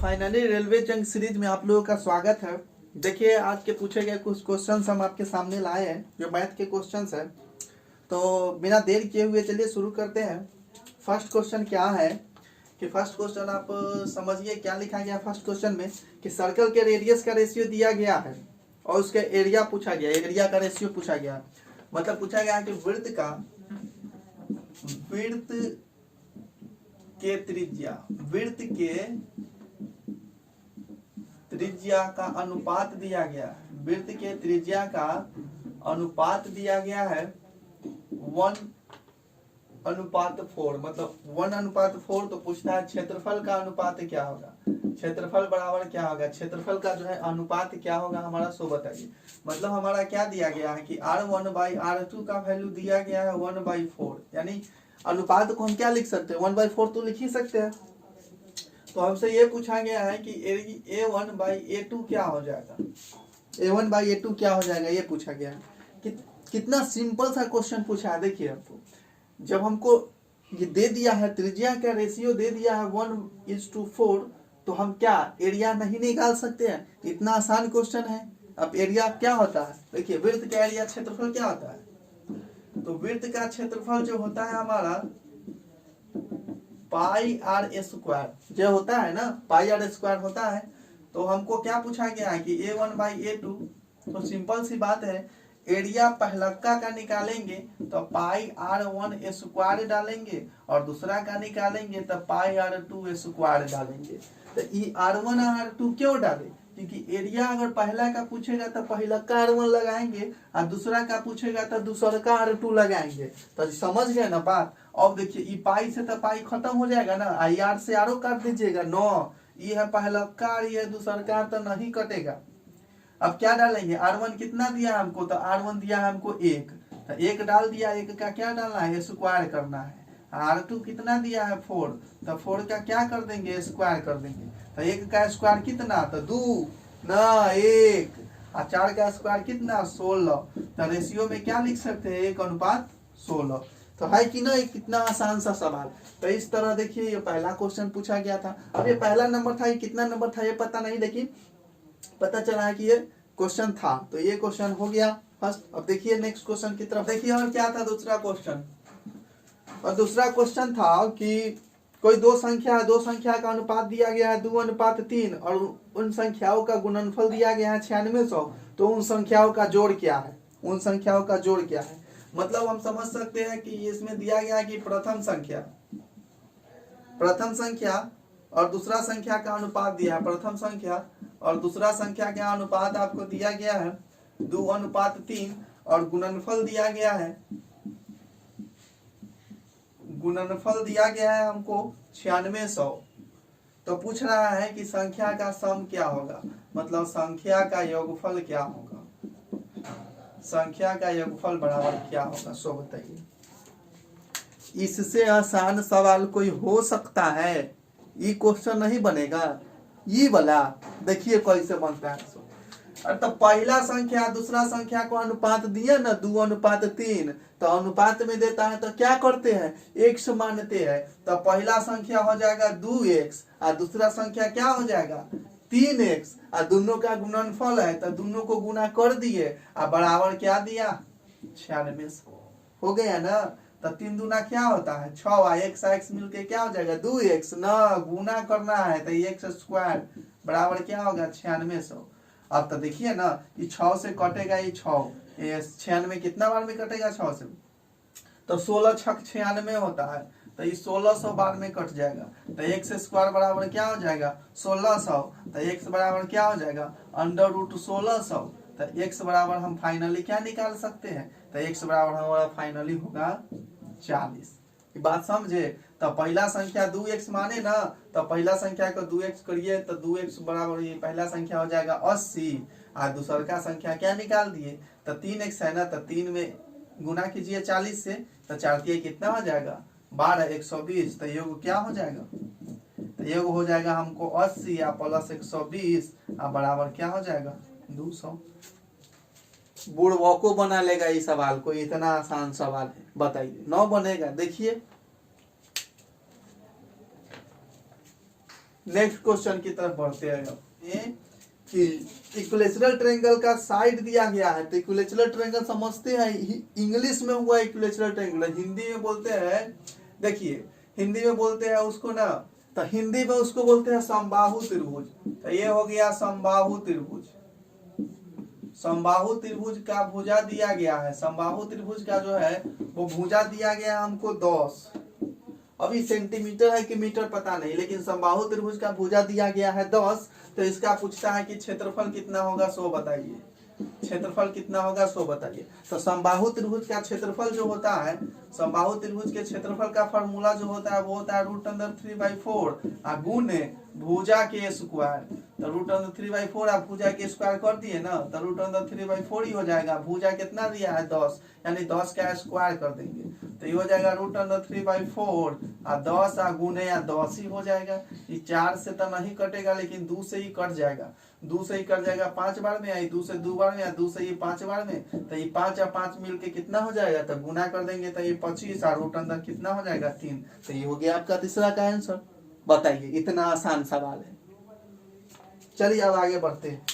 Finally railway जंग series में आप लोगों का स्वागत है। देखिए, आज के पूछे गए कुछ क्वेश्चंस हम आपके सामने लाए हैं जो मैथ के क्वेश्चंस हैं। तो बिना देर किए हुए चलिए शुरू करते हैं। फर्स्ट क्वेश्चन क्या है कि फर्स्ट क्वेश्चन आप समझिए क्या लिखा गया फर्स्ट क्वेश्चन में कि सर्कल के रेडियस का रेशियो दिया गया है और उसके एरिया पूछा गया, एरिया का रेशियो पूछा गया। मतलब पूछा गया कि वृत्त के त्रिज्या का अनुपात दिया गया है। वृत्त के त्रिज्या का अनुपात दिया गया है 1:4। मतलब 1:4। तो पूछता है क्षेत्रफल का अनुपात क्या होगा। क्षेत्रफल बराबर क्या होगा, क्षेत्रफल का जो है अनुपात क्या होगा हमारा, सो बताइए। मतलब हमारा क्या दिया गया है कि R1/R2 का वैल्यू दिया गया है 1/4। यानी अनुपात को हम क्या लिख सकते हैं, 1/4 तो लिख ही सकते हैं। तो हमसे ये पूछा गया है कि A1/A2 क्या हो जाएगा, A1/A2 क्या हो जाएगा, ये पूछा गया है। कितना सिंपल सा क्वेश्चन पूछा है। देखिए, आपको जब हमको ये दे दिया है, त्रिज्या का रेशियो दे दिया है 1:4, तो हम क्या एरिया नहीं निकाल सकते हैं। इतना आसान क्वेश्चन है। अब एरिया क्या होता है, देखिए वृत्त का एरिया क्षेत्रफल क्या होता है। तो वृत्त का क्षेत्रफल जो होता है हमारा πr² जो होता है ना, πr² होता है। तो हमको क्या पूछा गया है कि A1/A2। तो सिंपल सी बात है, एरिया पहलक्का का निकालेंगे तो πr1² डालेंगे और दूसरा का निकालेंगे तो πr2² डालेंगे। तो ये R1 और R2 क्यों डाले, क्योंकि एरिया अगर पहला का पूछेगा तो पहला का R1 लगाएंगे और दूसरा का पूछेगा तो दूसरा का R2 लगाएंगे। तो समझ गए ना बात। अब देखिए, ई पाई से तो पाई खत्म हो जाएगा ना, आई आर से आरो काट दीजिएगा 9। ये है पहला का, ये दूसरा का, तो नहीं कटेगा। अब क्या डालेंगे, R1 कितना दिया हमको, तो R1 दिया है हमको 1। तो 1 डाल दिया, 1 का क्या डालना है, स्क्वायर करना है। R2 कितना दिया है 4, तो 4 का क्या कर देंगे, स्क्वायर कर देंगे। तो 1 का स्क्वायर कितना, तो 2 ना 1 और 4 का स्क्वायर कितना 16। तो रेशियो में क्या लिख सकते हैं, 1:16। तो है कि ना, कितना आसान सा सवाल। तो इस तरह देखिए, ये पहला क्वेश्चन पूछा गया था। अब ये पहला नंबर था, ये कितना नंबर था ये पता नहीं, लेकिन पता चला है कि ये क्वेश्चन था। तो ये क्वेश्चन हो गया फर्स्ट। अब देखिए नेक्स्ट क्वेश्चन की तरफ देखिए। और क्या था दूसरा क्वेश्चन, और दूसरा क्वेश्चन था कि कोई दो संख्या है, दो संख्या का अनुपात दिया गया है 2:3 और उन संख्याओं का गुणनफल दिया गया है 9600। तो उन संख्याओं का जोड़ क्या है, उन संख्याओं का जोड़ क्या है। मतलब हम समझ सकते हैं कि इसमें दिया गया है कि प्रथम संख्या और दूसरा संख्या का अनुपात दिया है। प्रथम संख्या और दूसरा संख्या का अनुपात आपको दिया गया है 2:3 और गुणनफल दिया गया है हमको 9600। तो पूछ रहा है कि संख्या का सम क्या होगा, मतलब संख्या का योगफल क्या होगा, संख्या का योगफल बराबर क्या होगा, सो बताइए। इससे आसान सवाल कोई हो सकता है, ये क्वेश्चन नहीं बनेगा। ये वाला देखिए कैसे बनता है। तो पहला संख्या दूसरा संख्या को अनुपात दिया ना 2:3, तो अनुपात में देता है तो क्या करते हैं, x मानते हैं। तो पहला संख्या हो जाएगा 2x और दूसरा संख्या क्या हो जाएगा 3x और दोनों का गुणनफल है तो दोनों को गुना कर दिए और बराबर क्या दिया 9600। हो गया ना। तो 3 दूना क्या होता है 6 और x मिलके क्या हो जाएगा 2x ना, गुना करना है तो x² बराबर क्या होगा 9600। अब तो देखिए ना, ये 6 से कटेगा, ये 96 कितना बार में कटेगा 6 से, तो 16 छक 96 होता है। तो ये 1600 बार में कट जाएगा। तो x² बराबर क्या हो जाएगा 1600। तो x बराबर क्या हो जाएगा √1600। तो x बराबर हम फाइनली क्या निकाल सकते हैं, तो x बराबर हमारा फाइनली होगा 40। बात समझे। तो पहला संख्या 2x माने ना, तो पहला संख्या को 2x करिए तो 2x बराबर ये पहला संख्या हो जाएगा 80 और दूसरा का संख्या क्या निकाल दिए तो 3x है ना, तो 3 में गुना कीजिए 40 से, तो 4 कितना हो जाएगा 12 120। तो योग क्या हो जाएगा, तो योग हो जाएगा हमको 80 या प्लस 120 और बराबर क्या हो जाएगा 200। बुढ़वा को बना लेगा इस सवाल को, इतना आसान सवाल है, बताइए 9 बनेगा। देखिए नेक्स्ट क्वेश्चन की तरफ बढ़ते हैं अब। ये कि इक्विलेटरल ट्रायंगल का साइड दिया गया है, तो इक्विलेटरल ट्रायंगल समझते हैं, इंग्लिश में हुआ इक्विलेटरल ट्रायंगल, हिंदी में बोलते हैं, देखिए हिंदी में बोलते हैं उसको ना, तो हिंदी में उसको बोलते हैं समबाहु त्रिभुज। तो ये हो गया समबाहु त्रिभुज। समबाहु त्रिभुज का भुजा दिया गया है, समबाहु त्रिभुज का जो है वो भुजा दिया गया है हमको 10, अभी सेंटीमीटर है कि मीटर पता नहीं, लेकिन समबाहु त्रिभुज का भुजा दिया गया है 10। तो इसका पूछता है कि क्षेत्रफल कितना होगा सो बताइए, क्षेत्रफल कितना होगा सो बताइए। तो समबाहु त्रिभुज का क्षेत्रफल जो होता है, समबाहु त्रिभुज के क्षेत्रफल का फॉर्मूला जो होता है वो होता है √3/4 गुणे भुजा के स्क्वायर। तो √3/4 आप भुजा के स्क्वायर कर दिए ना, तो √3/4 ही हो जाएगा। भुजा कितना दिया है 10, यानी 10 का स्क्वायर कर देंगे, तो ये हो जाएगा √3/4 10 गुणे 10 ही हो जाएगा। ये 4 से तो नहीं कटेगा, लेकिन 2 से ही कट जाएगा, 2 से ही कट जाएगा 5 बार में, या 2 से 2 बार में, या 2 से ये 5 बार में। तो ये 5 और 5 मिलके कितना हो जाएगा, तो गुना कर देंगे तो ये 25 और रूट अंदर कितना हो जाएगा 3। तो ये हो गया आपका तीसरा का आंसर। बताइए, इतना आसान सवाल है। चलिए अब आगे बढ़ते हैं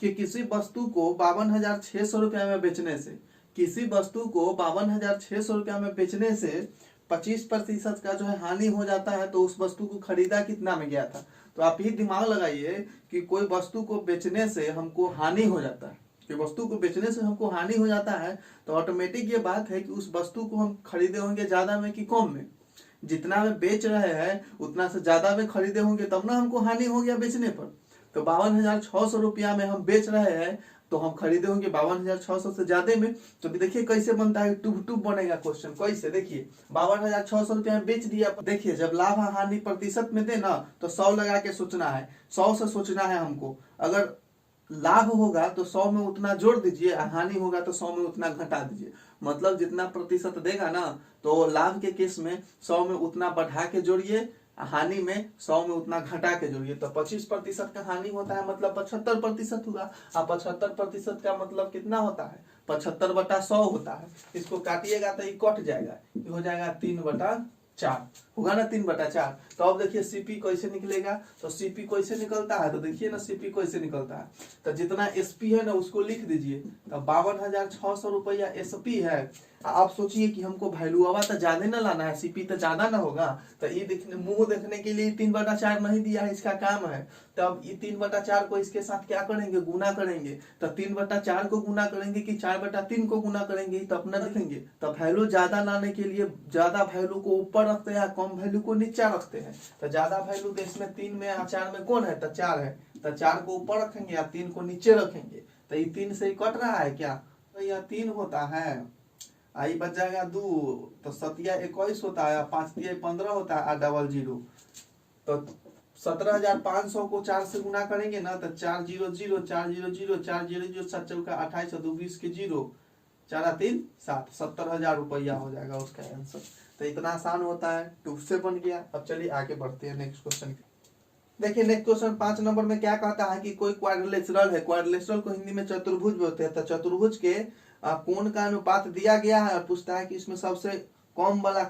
कि किसी वस्तु को 52,600 रुपया में बेचने से, किसी वस्तु को 52,600 रुपया में बेचने से 25% का जो है हानि हो जाता है, तो उस वस्तु को खरीदा कितना में गया था। तो आप ही दिमाग लगाइए कि कोई वस्तु को बेचने से हमको हानि हो जाता है, कि वस्तु को बेचने से हमको हानि हो जाता है, तो ऑटोमेटिक ये बात है कि उस वस्तु को हम खरीदे होंगे ज्यादा में कि कम में। जितना में बेच रहे हैं उतना से ज्यादा में खरीदे होंगे, तब ना हमको हानि हो गया बेचने पर। तो 52,600 रुपया में हम बेच रहे हैं, तो हम खरीदे होंगे 52,600 से ज्यादा में। तो देखिए कैसे बनता है, टूब टूब बनेगा क्वेश्चन। कैसे, देखिए 52,600 रुपया में बेच दिया। देखिए जब लाभ हानि प्रतिशत में दे ना, तो 100 लगा के सोचना है, 100 से सोचना है हमको। अगर लाभ होगा तो 100 में उतना जोड़ दीजिए, हानि होगा तो 100 में उतना घटा दीजिए। मतलब जितना प्रतिशत देगा ना, तो लाभ के केस में 100 में उतना बढ़ा के जोड़िए, हानि में 100 में उतना घटा के जोड़िए। तो 25% का हानि होता है, मतलब 75% हुआ। अब 75% का मतलब कितना होता है, 75/100 होता है। इसको काटिएगा तो ये कट जाएगा, ये हो जाएगा 3/4 होगा ना, 3/4। तो अब देखिए सीपी कैसे निकलेगा, तो सीपी कैसे निकलता है, तो देखिए ना सीपी कैसे निकलता है। तो जितना एसपी है ना उसको लिख दीजिए। तो 52,600 रुपया एसपी है। आप सोचिए कि हमको वैल्यू आवा तो ज्यादा ना लाना है, सीपी तो ज्यादा ना होगा। तो ये देखने, मुंह देखने के लिए 3/4 नहीं दिया है, इसका काम है। तब ये 3/4 को इसके साथ क्या करेंगे, गुना करेंगे। तो 3/4 को गुना करेंगे कि 4/3 को गुना करेंगे, तो अपना लिखेंगे। तो वैल्यू ज्यादा लाने के लिए ज्यादा वैल्यू को ऊपर रखते हैं, कम वैल्यू को नीचे रखते हैं। तो ज्यादा वैल्यू तो इसमें 3 में और 4 में कौन है, तो 4 है। तो 4 को ऊपर रखेंगे या 3 को नीचे रखेंगे। तो ये 3 से ही कट रहा है क्या, तो यह 3 होता है, आई बच जाएगा 2। तो 7 होता है, 5 15 होता है, 00। तो 17,500 को 4 से गुना करेंगे ना, तो 4 0 0 4 0 0 4 0 0 7 चौका 28 और 2 20 के 0 4 3 7 70,000 रुपया हो जाएगा उसका आंसर। तो इतना आसान होता है, 2 से बन गया। अब चलिए आगे बढ़ते हैं नेक्स्ट क्वेश्चन। देखिए नेक्स्ट क्वेश्चन 5 नंबर में क्या कहता है कि कोई क्वाड्रिलेटरल है, क्वाड्रिलेटरल को हिंदी में चतुर्भुज बोलते हैं। तो चतुर्भुज के कोण का अनुपात दिया गया है और पूछता है कि इसमें सबसे कम वाला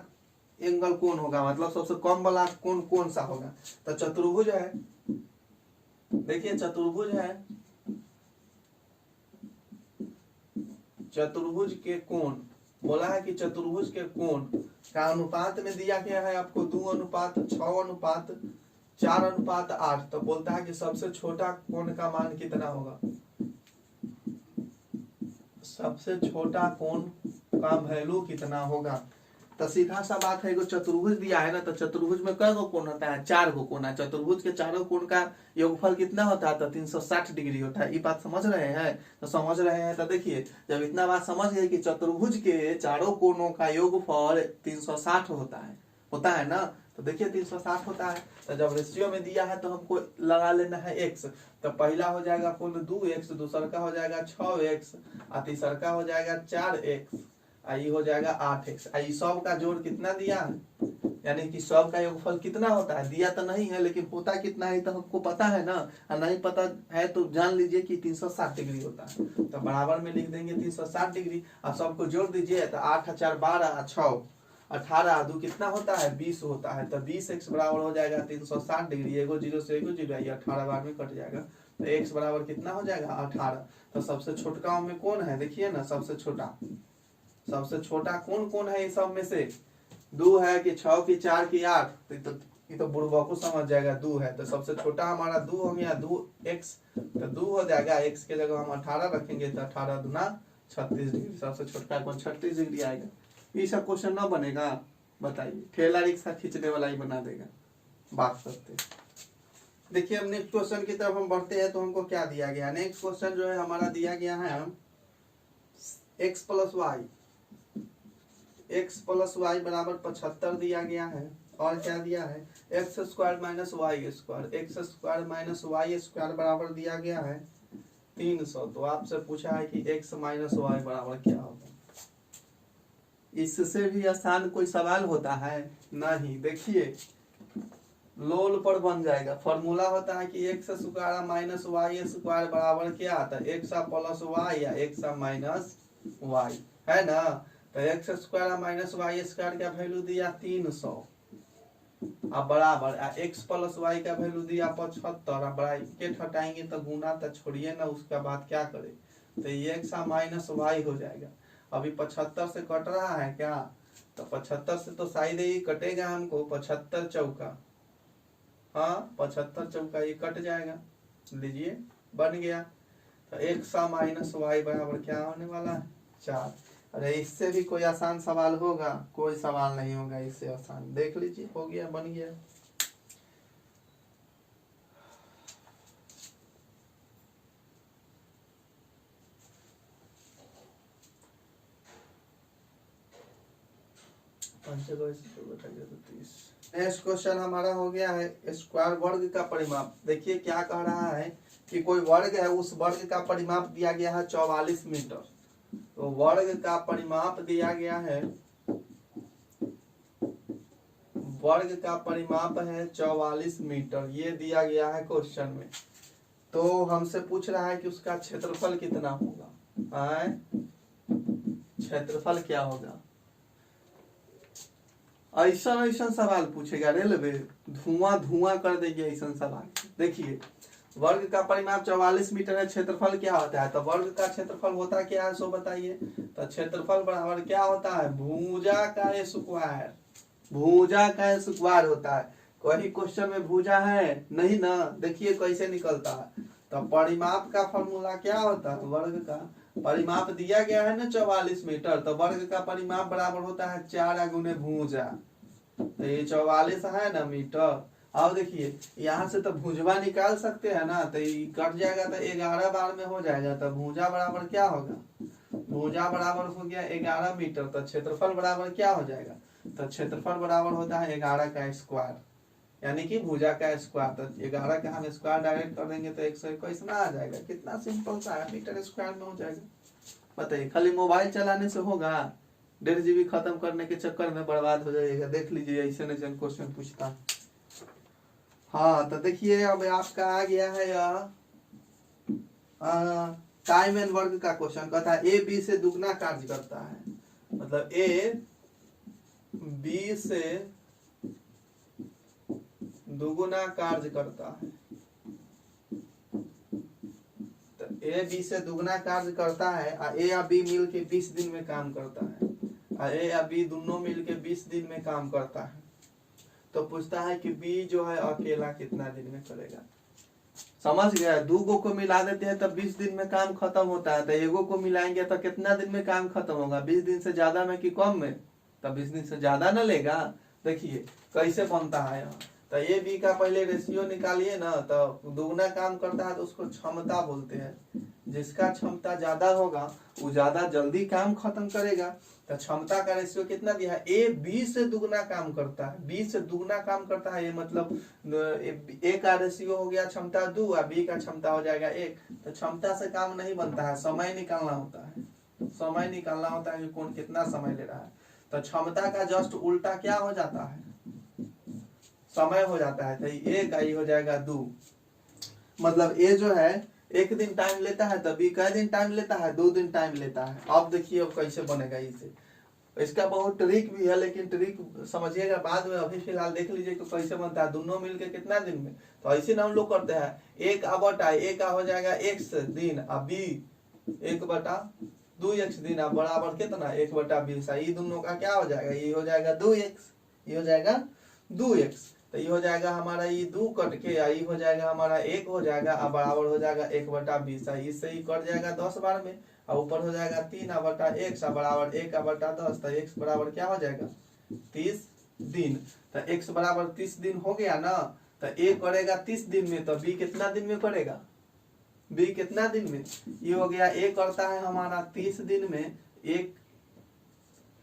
एंगल कौन होगा, मतलब सबसे कम वाला कोण कौन सा होगा। तो चतुर्भुज है, देखिए चतुर्भुज है, चतुर्भुज के कोण बोला है कि चतुर्भुज के कोण का अनुपात में दिया गया है आपको 2:6:4:8। तो बोलता है कि सबसे छोटा कोण का मान कितना होगा, सबसे छोटा कोण का वैल्यू कितना होगा। तो सीधा सा बात है, चतुर्भुज दिया है ना, तो चतुर्भुज में कै गो कोण होता है, 4 गो कोण है। चतुर्भुज के चारों कोण का योगफल कितना होता है, तो 360 डिग्री होता है। ये बात समझ रहे हैं, तो समझ रहे हैं। तो देखिए जब इतना बात समझ गए कि चतुर्भुज के चारों कोणों का योगफल 360 होता है ना, तो देखिए 360 होता है। तो जब रेशियो में दिया है तो हमको लगा लेना है x। तो पहला हो जाएगा कोण 2x, दूसरा का हो जाएगा 6x और तीसरा का हो जाएगा 4x, आई हो जाएगा 8x। आई सब का जोड़ कितना दिया है, यानी कि सब का योगफल कितना होता है, दिया तो नहीं है लेकिन होता कितना है तो हमको पता है ना, और नहीं पता है तो जान लीजिए कि 360 डिग्री होता है। तो बराबर में लिख देंगे 360 डिग्री और सबको जोड़ दीजिए। तो 8 4 12 6 18 दो कितना होता है 20 होता है, तो 20x बराबर हो जाएगा 360 डिग्री, एगो जीरो से एगो जीरो, ये 18 बार में कट जाएगा, तो x बराबर कितना हो जाएगा 18। तो सबसे छोटका में कौन है, देखिए ना सबसे छोटा कौन कौन है इस सब में से, 2 है कि 6 की 4 की 8, ये तो बुढ़वा को समझ जाएगा, 2 है, तो सबसे छोटा हमारा 2 हो गया, 2x, तो 2 हो जाएगा, x के जगह हम 18 रखेंगे, तो 18 दूना 36 डिग्री, सबसे छोटा कौन 36 डिग्री आएगा। ये सब क्वेश्चन ना बनेगा, बताइए, ठेला रिक्शा खींचने वाला ही बना देगा, बात करते। देखिए अब नेक्स्ट क्वेश्चन की तरफ हम बढ़ते हैं, तो हमको क्या दिया गया, नेक्स्ट क्वेश्चन जो है हमारा दिया गया है x प्लस वाई बराबर 75 दिया गया है, और क्या दिया है x square minus y square बराबर दिया गया है 300। तो आपसे पूछा है कि x माइनस वाई बराबर क्या होगा, इससे भी आसान कोई सवाल होता है नहीं। देखिए लोल पर बन जाएगा, फॉर्मूला होता है कि x square minus y square बराबर क्या आता है, एक्स प्लस वाई या एक्स माइनस वाई, है ना। तो x square minus y square का वैल्यू दिया 300, अब बराबर एक्स प्लस वाई का वैल्यू दिया 75, अब ब्रैकेट हटाएंगे तो गुना, तो छोड़िए ना, उसके बाद क्या करें, तो ये एक्स माइनस वाई हो जाएगा। अभी 75 से कट रहा है क्या, तो 75 से तो शायद ही कटेगा हमको, 75 चौका, हाँ 75 चौका ये कट जाएगा, लीजिए बन गया। तो एक्स माइनस वाई बराबर क्या होने वाला है 4। अरे इससे भी कोई आसान सवाल होगा, कोई सवाल नहीं होगा इससे आसान, देख लीजिए हो गया, बन गया। नेक्स्ट क्वेश्चन हमारा हो गया है स्क्वायर वर्ग का परिमाप। देखिए क्या कह रहा है कि कोई वर्ग है, उस वर्ग का परिमाप दिया गया है 44 मीटर। तो वर्ग का परिमाप दिया गया है, वर्ग का परिमाप है 44 मीटर, ये दिया गया है क्वेश्चन में। तो हमसे पूछ रहा है कि उसका क्षेत्रफल कितना होगा, क्षेत्रफल क्या होगा। ऐसा ऐसा सवाल पूछेगा रेलवे, धुआं कर देगी ऐसा सवाल। देखिए वर्ग का परिमाप 44 मीटर है, क्षेत्रफल क्या होता है, तो वर्ग का क्षेत्रफल होता क्या है सो बताइए। तो क्षेत्रफल बराबर क्या होता है, भुजा का स्क्वायर, भुजा का स्क्वायर होता है। कोई क्वेश्चन में भुजा है नहीं ना, देखिए कैसे निकलता है। तो परिमाप का फॉर्मूला क्या होता है, वर्ग का परिमाप दिया गया है ना 44 मीटर, तो वर्ग का परिमाप बराबर होता है 4 गुने भुजा। तो ये 44 है ना मीटर, और देखिए यहाँ से तो भुजवा निकाल सकते हैं ना, तो ये कट जाएगा तो 11 बार में हो जाएगा। तो भुजा बराबर क्या होगा, भुजा बराबर हो गया 11 मीटर। तो क्षेत्रफल बराबर क्या हो जाएगा, तो क्षेत्रफल बराबर होता है 11 का स्क्वायर, यानी कि भुजा का स्क्वायर। तो 11 का हम स्क्वायर डायरेक्ट कर देंगे तो 121 ना आ जाएगा, कितना सिंपल सा है, मीटर स्क्वायर में हो जाएगा। बताइए खाली मोबाइल चलाने से होगा, 1.5 GB खत्म करने के चक्कर में बर्बाद हो जाएगा। देख लीजिए ऐसे न क्वेश्चन पूछता। हाँ तो देखिए अब आपका आ गया है टाइम एंड वर्क का क्वेश्चन। कहता है ए बी से दुगना कार्य करता है, मतलब ए बी से दुगुना कार्य करता है। तो ए बी से दुगना कार्य करता है, ए या बी मिल के 20 दिन में काम करता है, ए या बी दोनों मिल के 20 दिन में काम करता है। तो पूछता है कि बी जो है अकेला कितना दिन में करेगा। समझ गया, दो को मिला देते हैं तब 20 दिन में काम खत्म होता है, तो एगो को मिलाएंगे तो कितना दिन में काम खत्म होगा, 20 दिन से ज्यादा में कि कम में, तब 20 दिन से ज्यादा न लेगा। देखिए कैसे बनता है यहाँ, तो ए बी का पहले रेशियो निकालिए ना, तो दुगना काम करता है तो उसको क्षमता बोलते हैं। जिसका क्षमता ज्यादा होगा वो ज्यादा जल्दी काम खत्म करेगा। तो क्षमता का रेशियो कितना दिया है, ए बी से दुगना काम करता है, बी से दुगना काम करता है, ये मतलब ए का रेशियो हो गया क्षमता 2 और बी का क्षमता हो जाएगा 1। तो क्षमता से काम नहीं बनता है, समय निकालना होता है, समय निकालना होता है कि कौन कितना समय ले रहा है। तो क्षमता का जस्ट उल्टा क्या हो जाता है, समय हो जाता है। तो ए का ही हो जाएगा 2, मतलब ए जो है 1 दिन टाइम लेता है, तो बी कै दिन टाइम लेता है, 2 दिन टाइम लेता है। अब देखिए अब कैसे बनेगा इसे, इसका बहुत ट्रिक भी है, लेकिन ट्रिक समझिएगा बाद में, अभी फिलहाल देख लीजिए कि कैसे बनता है। दोनों मिलके कितना दिन में, तो ऐसे ना हम लोग करते हैं, एक आ बटा ए का हो जाएगा x दिन, अब बी 1/2x दिन, अब बराबर कितना 1/20। ये दोनों का क्या हो जाएगा, ये हो जाएगा 2x, ये हो जाएगा 2x, तो ये हो जाएगा हमारा ये 2 कट के, ये हो जाएगा हमारा 1 हो जाएगा, अब बराबर हो जाएगा 1/20। इससे ही कट जाएगा 10 बार में, और ऊपर हो जाएगा 3/x बराबर 1/10, तो x बराबर क्या हो जाएगा 30 दिन। तो x बराबर 30 दिन हो गया ना, तो a करेगा 30 दिन में, तो b कितना दिन में करेगा, b कितना दिन में, ये हो गया a करता है हमारा 30 दिन में एक,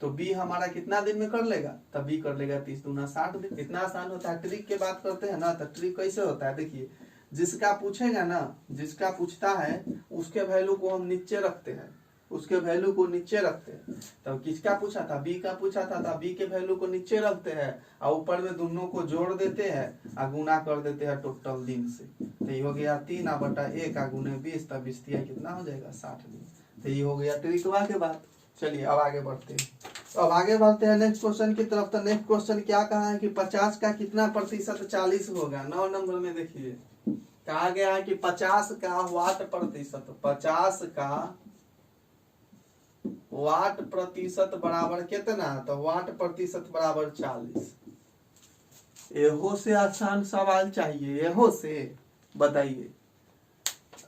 तो b हमारा कितना दिन में कर लेगा, तब b कर लेगा 30 दूना 60 दिन। इतना आसान होता है। ट्रिक की बात करते हैं ना, तो ट्रिक कैसे होता है, देखिए जिसका पूछेगा ना, जिसका पूछता है उसके वैल्यू को हम नीचे रखते हैं, उसके वैल्यू को नीचे रखते हैं। तो किसका पूछा था, बी का पूछा था, तो बी के वैल्यू को नीचे रखते हैं और ऊपर में दोनों को जोड़ देते हैं और गुना कर देते हैं टोटल दिन से। तो ये हो गया 3/1 गुने 20, तब 20 कितना हो जाएगा 60 दिन। तो ये हो गया ट्रिकवा के बाद। चलिए अब आगे बढ़ते हैं। तो अब आगे बढ़ते हैं नेक्स्ट क्वेश्चन की तरफ। तो नेक्स्ट क्वेश्चन क्या कहा है कि 50 का कितना प्रतिशत 40 होगा। 9 नंबर में देखिए कहा गया है कि 50 का वाट प्रतिशत, 50 का वाट प्रतिशत बराबर कितना, तो वाट प्रतिशत बराबर 40। एहो से आसान सवाल चाहिए, एहो से बताइए,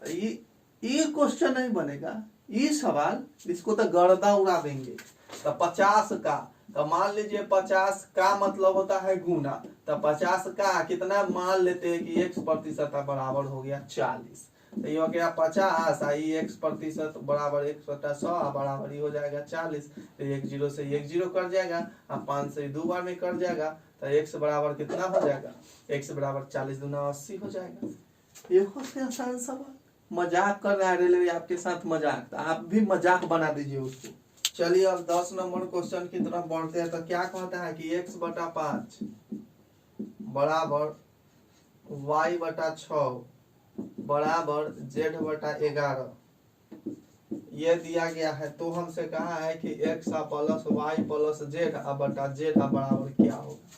ये क्वेश्चन नहीं बनेगा, ये सवाल इसको तो गर्दा उड़ा देंगे। तो 50 का, तो मान लीजिए 50 का मतलब होता है गुना, तो 50 का कितना मान लेते हैं कि x% बराबर हो गया 40। तो ये हो गया 50, आई x% बराबर 1/100 बराबर ही हो जाएगा 40। तो 1 0 से 1 0 कट जाएगा, अब 5 से 2 बार में कट जाएगा, तो x बराबर कितना हो जाएगा, x बराबर 40 दूना 80 हो जाएगा। ये सबसे आसान सवाल। मजाक कर रहा है रेलवे आपके साथ, मजाक, तो आप भी मजाक बना दीजिए उसको। चलिए अब 10 नंबर क्वेश्चन की तरफ बढ़ते हैं। तो क्या कहता है कि x/5 बराबर y/6 बराबर z/11 ये दिया गया है। तो हमसे कहा है कि x plus y plus z बराबर क्या होगा।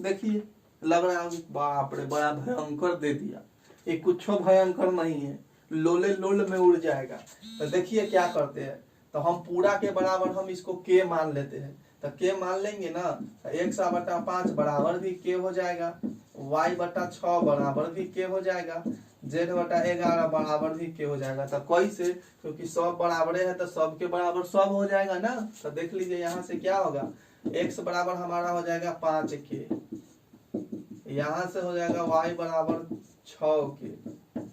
देखिए लग रहा है बाप रे बड़ा भयंकर दे दिया, ये कुछ भयंकर नहीं है, लोले लोल में उड़ जाएगा। तो देखिए क्या करते हैं, तो हम पूरा के बराबर हम इसको k मान लेते हैं। तो k मान लेंगे ना, तो x/5 बराबर भी k हो जाएगा, y/6 बराबर भी k हो जाएगा, z/11 बराबर भी k हो जाएगा। तो कैसे, क्योंकि सब बराबरे है तो सब के बराबर सब हो जाएगा ना। तो देख लीजिए यहाँ से क्या होगा, x बराबर हमारा हो जाएगा 5k, यहाँ से हो जाएगा y बराबर 6k,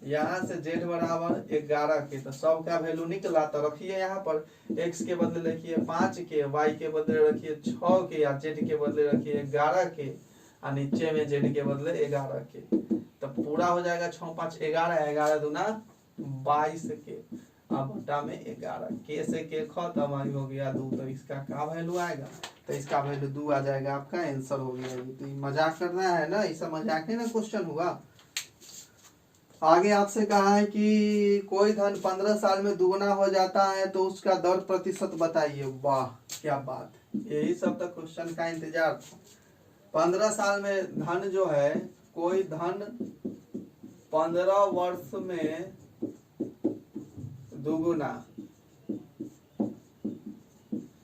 यहाँ से z बराबर 11k। तो सब का वैल्यू निकला। तो रखिए यहाँ पर x के बदले रखिए 5k, y के बदले रखिए 6k, या z के बदले रखिए 11k, और नीचे में z के बदले 11k। तो पूरा हो जाएगा 6 5 11, 11 दूना 22k, अब बटा में 11, k से k खत्म, हमारी हो गया 2। तो इसका क्या वैल्यू आएगा, तो इसका वैल्यू 2 आ जाएगा, आपका आंसर हो गया। ये तो मजाक करना है ना, ऐसा मजाक नहीं ना क्वेश्चन हुआ। आगे आपसे कहा है कि कोई धन 15 साल में दुगना हो जाता है तो उसका दर प्रतिशत बताइए। वाह क्या बात, यही सब तो क्वेश्चन का इंतजार था। 15 साल में धन जो है, कोई धन 15 वर्ष में दुगुना,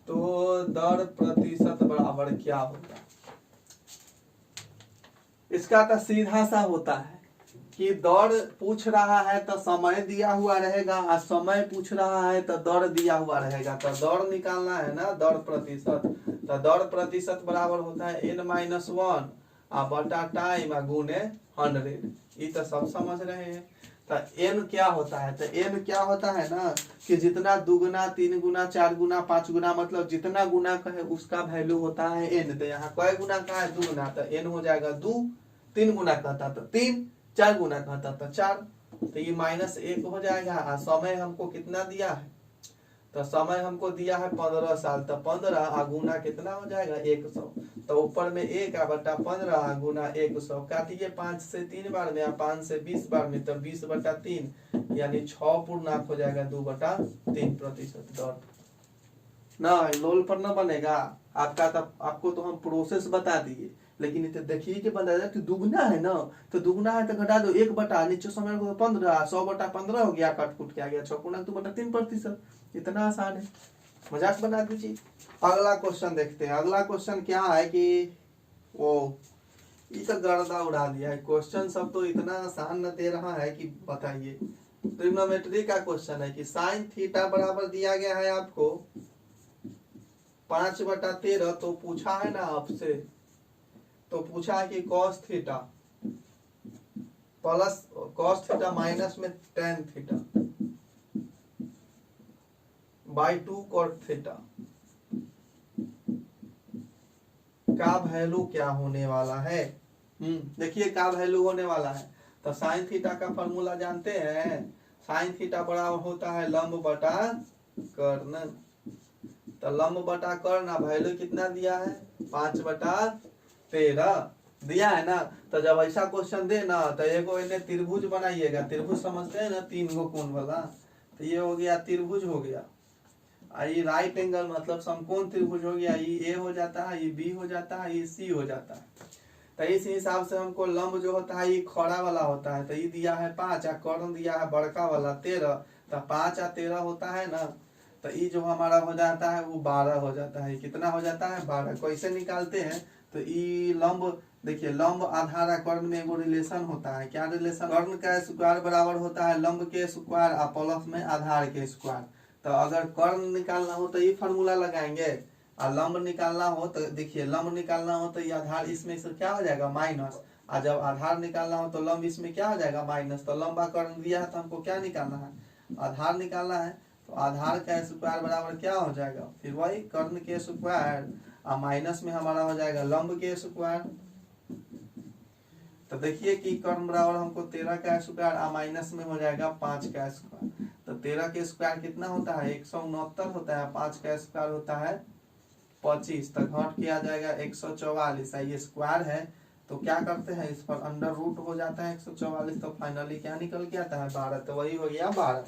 तो दर प्रतिशत बराबर क्या होगा। इसका तो सीधा सा होता है कि दर पूछ रहा है तो समय दिया हुआ रहेगा, और समय पूछ रहा है तो दर दिया हुआ रहेगा। तो दर निकालना है ना, दर प्रतिशत। तो दर प्रतिशत बराबर होता है n-1 बटा टाइम गुने 100। ये तो सब समझ रहे हैं। तो n क्या होता है, तो n क्या होता है ना कि जितना दुगुना 3 गुना 4 गुना 5 गुना, मतलब जितना गुना का है उसका वैल्यू होता है n। तो यहाँ कई गुना का है, 2 गुना, तो n हो जाएगा 2। 3 गुना कहता तो 3, 4 गुना कहता तो 4, तो ये -1 हो जाएगा। और समय हमको कितना दिया है, तो समय हमको दिया है 15 साल, तो 15 गुना कितना हो जाएगा 100। तो ऊपर में 1 बटा 15 गुना 100, काटिए 5 से 3 बार में, 5 से 20 बार में, तो 20/3 यानी 6 पूर्णांक हो जाएगा 2/3 प्रतिशत दर। ना लोल पर ना बनेगा आपका, तब आपको तो हम प्रोसेस बता दिए, लेकिन इतने देखिए कि बता कि दुगना है ना, तो दुगना है तो घटा दो 1 बटा नीचे समय को 15, 100/15 हो गया, कट कुट के आ गया 6×2/3%। इतना आसान है, मजाक बना दीजिए। अगला क्वेश्चन देखते हैं। अगला क्वेश्चन क्या है कि वो ये तो गर्दा उड़ा दिया है, क्वेश्चन सब तो इतना आसान न दे रहा है कि बताइए। ट्रिग्नोमेट्री का क्वेश्चन है कि साइन थीटा बराबर दिया गया है आपको 5/13, तो पूछा है ना आपसे, तो पूछा है कि cos theta plus cos theta minus में ten theta by 2 cot theta का वैल्यू क्या होने वाला है। देखिए का वैल्यू होने वाला है, तो साइन थीटा का फॉर्मूला जानते हैं, साइन थीटा बराबर होता है लंब बटा कर्ण। तो लंब बटा कर्ण वैल्यू कितना दिया है 5/13 दिया है ना। तो जब ऐसा क्वेश्चन दे ना तो एगो इन्हें त्रिभुज बनाइएगा, त्रिभुज समझते हैं ना 3 गो कोण वाला, तो ये हो गया त्रिभुज हो गया। ये राइट एंगल मतलब समकोण त्रिभुज हो गया, ये ए हो जाता है, ये बी हो जाता है, ये सी हो जाता है। तो इस हिसाब से हमको लंब जो होता है ये खड़ा वाला होता है, तो ये दिया है 5 और कर्ण दिया है बड़का वाला 13, तो 5 और 13 होता है ना, तो ये जो हमारा हो जाता है वो 12 हो जाता है। कितना हो जाता है 12। कैसे निकालते हैं, तो ये लंब देखिए, लंब आधार और कर्ण में एगो रिलेशन होता है। क्या रिलेशन, कर्ण का स्क्वायर बराबर होता है लंब के स्क्वायर और प्लस में आधार के स्क्वायर। तो अगर कर्ण निकालना हो तो ये फार्मूला लगाएंगे, और लंब निकालना हो तो देखिए, लंब निकालना हो तो ये आधार इसमें से क्या हो जाएगा माइनस, और जब आधार निकालना हो तो लंब इसमें क्या हो जाएगा माइनस। तो लंबा कर्ण दिया है तो हमको क्या निकालना है, आधार निकालना है। तो आधार का स्क्वायर बराबर क्या हो जाएगा, फिर वही कर्ण के स्क्वायर और माइनस में हमारा हो जाएगा लंब के स्क्वायर। तो देखिए कि कर्ण बराबर हमको 13 का स्क्वायर और माइनस में हो जाएगा 5 का स्क्वायर। तो 13 के स्क्वायर कितना होता है 169 होता है, 5 का स्क्वायर होता है 25, तो घट के आ जाएगा 144। ये स्क्वायर है तो क्या करते हैं इस पर अंडर रूट हो जाता है 144, तो फाइनली क्या निकल के आता है 12, तो वही हो गया 12।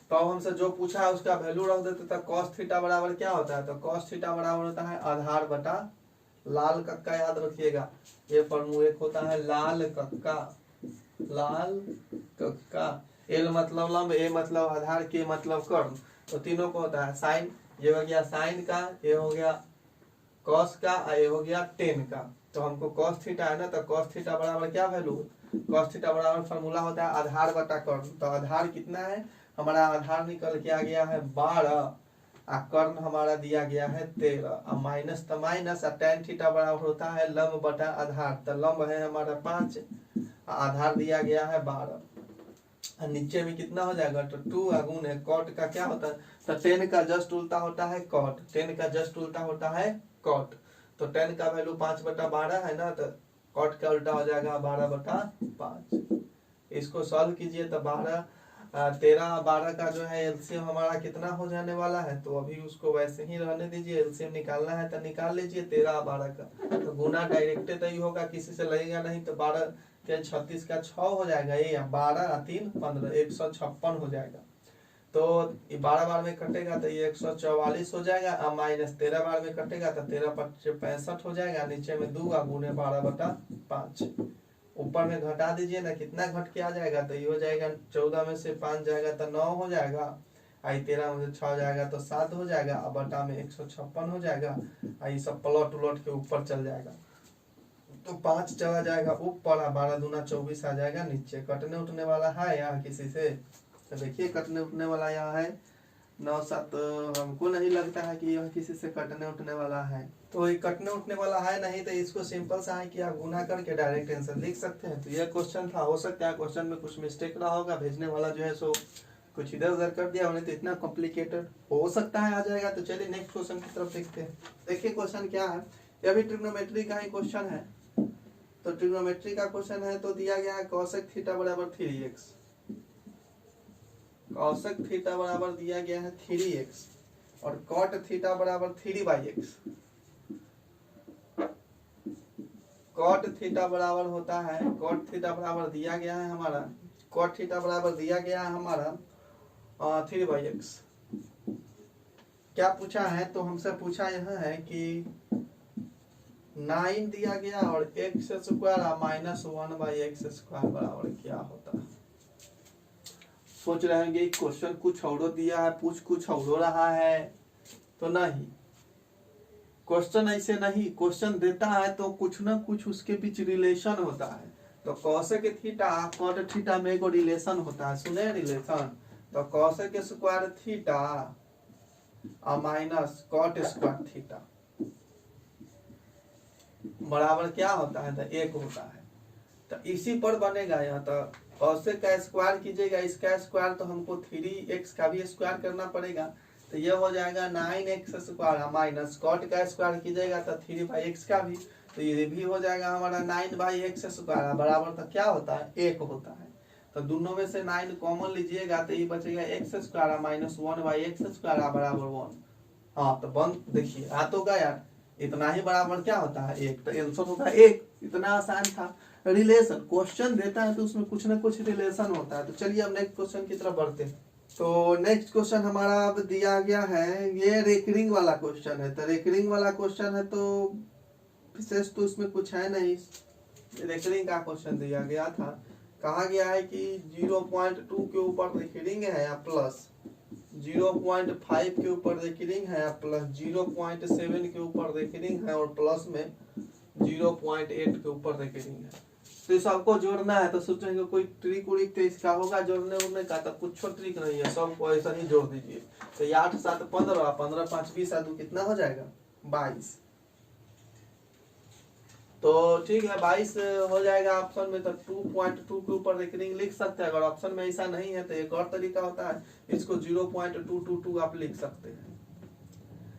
तो अब हमसे जो पूछा है उसका वैल्यू रख देते, तो कॉस थीटा बराबर क्या होता है, तो कॉस थीटा बराबर होता है आधार बटा लाल कक्का, याद रखिएगा ये फॉर्मूला एक होता है लाल कक्का, लाल कक्का। एल मतलब लंब, ए मतलब आधार, के मतलब कर्ण, तो तीनों को होता है साइन। ये हो गया साइन का, ये हो गया कॉस का, ये हो गया टेन का। तो हमको कॉस थीटा है ना, तो कॉस थीटा बराबर क्या वैल्यू, कॉस थीटा बराबर फॉर्मूला होता है आधार बटा कर्ण। तो आधार कितना है हमारा, आधार निकल के आ गया है 12 और कर्ण हमारा दिया गया है 13, और माइनस तो माइनस, और tan थीटा बराबर होता है लंब बटा आधार। तो लंब है हमारा 5, आधार दिया गया है 12, और नीचे में कितना हो जाएगा तो 2 गुण है कॉट का क्या होता है, तो tan का जस्ट उल्टा होता है कॉट, tan का जस्ट उल्टा होता है कॉट। तो tan का वैल्यू 5/12 है ना, तो कॉट का उल्टा हो जाएगा 12/5। इसको सॉल्व कीजिए तो 12 13 12 का जो है एलसीएम हमारा कितना हो जाने वाला है, तो अभी उसको वैसे ही रहने दीजिए। एलसीएम निकालना है तो निकाल लीजिए 13 और 12 का, तो गुना डायरेक्ट तो ही होगा, किसी से लगेगा नहीं। तो 12 के 36 का 6 हो जाएगा, ये 12 और 3 15 156 हो जाएगा। तो 12 बार में कटेगा तो ये 144 हो जाएगा, और माइनस 13 बार में कटेगा तो 13×5 हो जाएगा। नीचे में 2 गुने 12/5, ऊपर में घटा दीजिए ना, कितना घट के आ जाएगा, तो ये हो जाएगा 14 में से 5 जाएगा तो 9 हो जाएगा, आई 13 में से 6 जाएगा तो 7 हो जाएगा, अब बटा में 156 हो जाएगा, आई सब प्लॉट उलट के ऊपर चल जाएगा, तो 5 चला जाएगा ऊपर, 12 दूना 24 आ जाएगा नीचे। कटने उठने वाला है यहाँ किसी से, तो देखिए कटने उठने वाला यहाँ है 9 7, हमको नहीं लगता है कि यह किसी से कटने उठने वाला है, तो ये कटने उठने वाला है नहीं, तो इसको सिंपल सा है कि आप गुना करके डायरेक्ट आंसर लिख सकते हैं। तो यह क्वेश्चन था, हो सकता है क्वेश्चन में कुछ मिस्टेक रहा होगा, भेजने वाला जो है सो कुछ इधर उधर कर दिया उन्हें, तो इतना कॉम्प्लिकेटेड हो सकता है आ जाएगा। तो चलिए नेक्स्ट क्वेश्चन की तरफ देखते हैं। देखिए क्वेश्चन क्या है, यह भी ट्रिग्नोमेट्री का ही क्वेश्चन है। तो ट्रिग्नोमेट्री का क्वेश्चन है, तो दिया गया है cosec थीटा बराबर 3x, cosec थीटा बराबर दिया गया है 3x, और cot थीटा बराबर 3/x। cot थीटा बराबर होता है, cot थीटा बराबर दिया गया है हमारा, cot थीटा बराबर दिया गया है हमारा 3/x। क्या पूछा है, तो हमसे पूछा यह है कि 9 दिया गया और एक्स स्क्वायर -1/x² बराबर क्या होता है। सोच रहे होंगे क्वेश्चन कुछ और दिया है, पूछ कुछ और रहा है, तो नहीं, क्वेश्चन ऐसे नहीं, क्वेश्चन देता है तो कुछ ना कुछ उसके बीच रिलेशन होता है। तो कोसेक थीटा कॉट थीटा में एगो रिलेशन होता है, सुने रिलेशन, तो cosec square theta minus cot square theta बराबर क्या होता है, तो 1 होता है। तो इसी पर बनेगा यहाँ, तो कोसेक का स्क्वायर कीजिएगा, इसका स्क्वायर तो हमको 3x का भी स्क्वायर करना पड़ेगा, तो ये हो जाएगा 9x² माइनस कॉट का स्क्वायर कीजिएगा तो 3/x का भी, तो ये भी हो जाएगा हमारा 9/x² बराबर तो क्या होता है, 1 होता है। तो दोनों में से 9 कॉमन लीजिएगा तो ये बचेगा x² माइनस 1/x² बराबर 1। हाँ तो बन देखिए आ तो गया, इतना ही बराबर क्या होता है, 1, तो आंसर होगा 1। इतना आसान था। रिलेशन क्वेश्चन देता है तो उसमें कुछ ना कुछ रिलेशन होता है। तो चलिए अब नेक्स्ट क्वेश्चन की तरफ बढ़ते हैं। तो नेक्स्ट क्वेश्चन हमारा अब दिया गया है, ये रेकरिंग वाला क्वेश्चन है। तो रेकरिंग वाला क्वेश्चन है तो विशेष तो इसमें कुछ है नहीं, रेकरिंग का क्वेश्चन दिया गया था। कहा गया है कि 0.2 के ऊपर रेकरिंग है या प्लस 0.5 के ऊपर रेकरिंग है या प्लस 0.7 के ऊपर रेकरिंग है और प्लस में 0.8 के ऊपर रेकरिंग है। तो सबको जोड़ना है, तो सोचेंगे कोई ट्रिक उरिक तो इसका होगा जोड़ने उड़ने का, तो कुछ ट्रिक नहीं है, सबको ऐसा ही जोड़ दीजिए। तो 8 7 15, 15 5 20 2 कितना हो जाएगा, 22। तो ठीक है 22 हो जाएगा ऑप्शन में। तो 2.2 के ऊपर रेकरिंग लिख सकते हैं। अगर ऑप्शन में ऐसा नहीं है तो एक और तरीका होता है, इसको 0.222 आप लिख सकते हैं,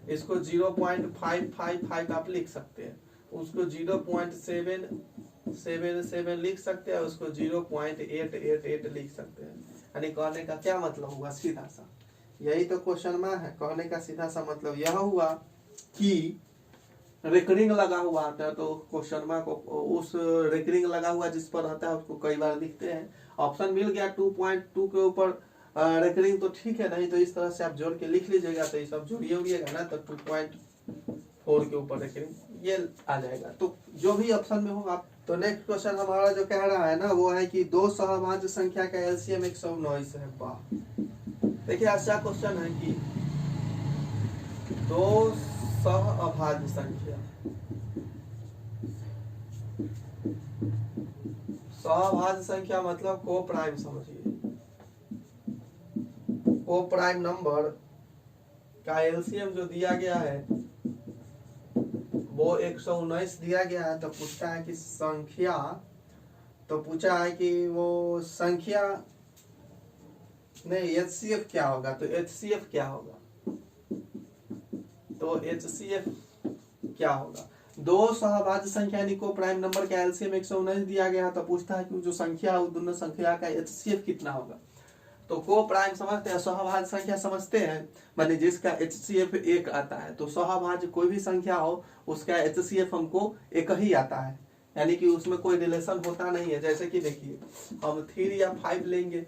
इसको 0.555 आप लिख सकते हैं, उसको 0.777 लिख सकते हैं, उसको 0.888 लिख सकते हैं। यानी कहने का क्या मतलब हुआ, सीधा सा यही तो क्वेश्चन में है। कहने का सीधा सा मतलब यह हुआ कि रेकरिंग लगा हुआ आता है, तो क्वेश्चन में को उस रेकरिंग लगा हुआ जिस पर रहता है उसको कई बार लिखते हैं। ऑप्शन मिल गया 2.2 के ऊपर रेकरिंग, तो ठीक है, नहीं तो इस तरह से आप जोड़ के लिख लीजिएगा। तो ये सब जोड़िएगा ना, तो 2.4 के ऊपर रेकरिंग ये आ जाएगा। तो जो भी ऑप्शन में हो आप। तो नेक्स्ट क्वेश्चन हमारा जो कह रहा है ना, वो है कि दो सहभाज्य संख्या का एलसीएम 119 है। वाह, देखिए अच्छा क्वेश्चन है कि दो सहअभाज्य संख्या, सहअभाज्य संख्या मतलब को प्राइम समझिए, को प्राइम नंबर का एलसीएम जो दिया गया है वो 119 दिया गया है। तो पूछता है कि संख्या, तो पूछा है कि वो संख्या नहीं एचसीएफ क्या होगा, तो एचसीएफ क्या होगा, तो एचसीएफ क्या होगा। दो सहभाज्य संख्या यानी को प्राइम नंबर का एलसीएम 119 दिया गया है। तो पूछता है कि जो संख्या है दोनों संख्या का एचसीएफ कितना होगा। तो को प्राइम समझते हैं, सहभाज्य संख्या समझते हैं, माने जिसका एचसीएफ 1 आता है। तो सहभाज्य कोई भी संख्या हो उसका एचसीएफ हमको 1 ही आता है, यानी कि उसमें कोई रिलेशन होता नहीं है। जैसे कि देखिए हम 3 या 5 लेंगे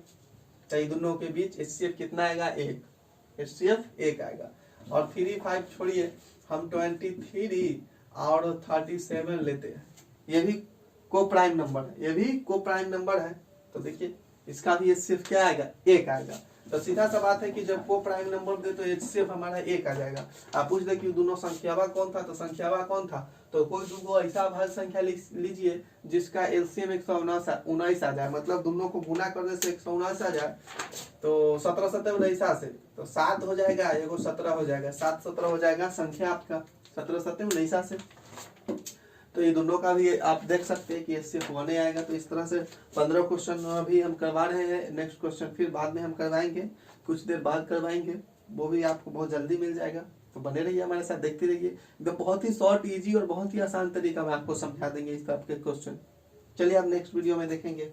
तो इन दोनों के बीच एचसीएफ कितना आएगा, 1, एचसीएफ 1 आएगा। और 3 5 छोड़िए, हम 23 और 37 लेते हैं, ये भी को प्राइम नंबर है, ये भी को प्राइम नंबर है। तो देखिए इसका भी एचसीएफ क्या आएगा, 1 आएगा। तो सीधा सा बात है कि जब को प्राइम नंबर दे तो एचसीएफ हमारा 1 आ जाएगा। आप पूछ दे कि दोनों संख्यावा कौन था, तो संख्यावा कौन था, तो कोई दो ऐसा भाज्य संख्या लीजिए जिसका एलसीएम 119 आ जाए, मतलब दोनों को गुना करने से 119 आ जाए। तो 17 7 19 से तो 7 हो जाएगा, एगो 17 हो जाएगा, 7 17 हो जाएगा संख्या आपका 17 7 19 से। तो ये दोनों का भी आप देख सकते हैं कि एचसीएफ 1 आएगा। तो इस तरह से 15 क्वेश्चन अभी हम करवा रहे हैं। नेक्स्ट क्वेश्चन फिर बाद में हम करवाएंगे, कुछ देर बाद करवाएंगे, वो भी आपको बहुत जल्दी मिल जाएगा। तो बने रहिए हमारे साथ, देखते रहिए। बहुत ही शॉर्ट, इजी और बहुत ही आसान तरीका में आपको समझा देंगे इस तरह के क्वेश्चन। चलिए आप नेक्स्ट वीडियो में देखेंगे।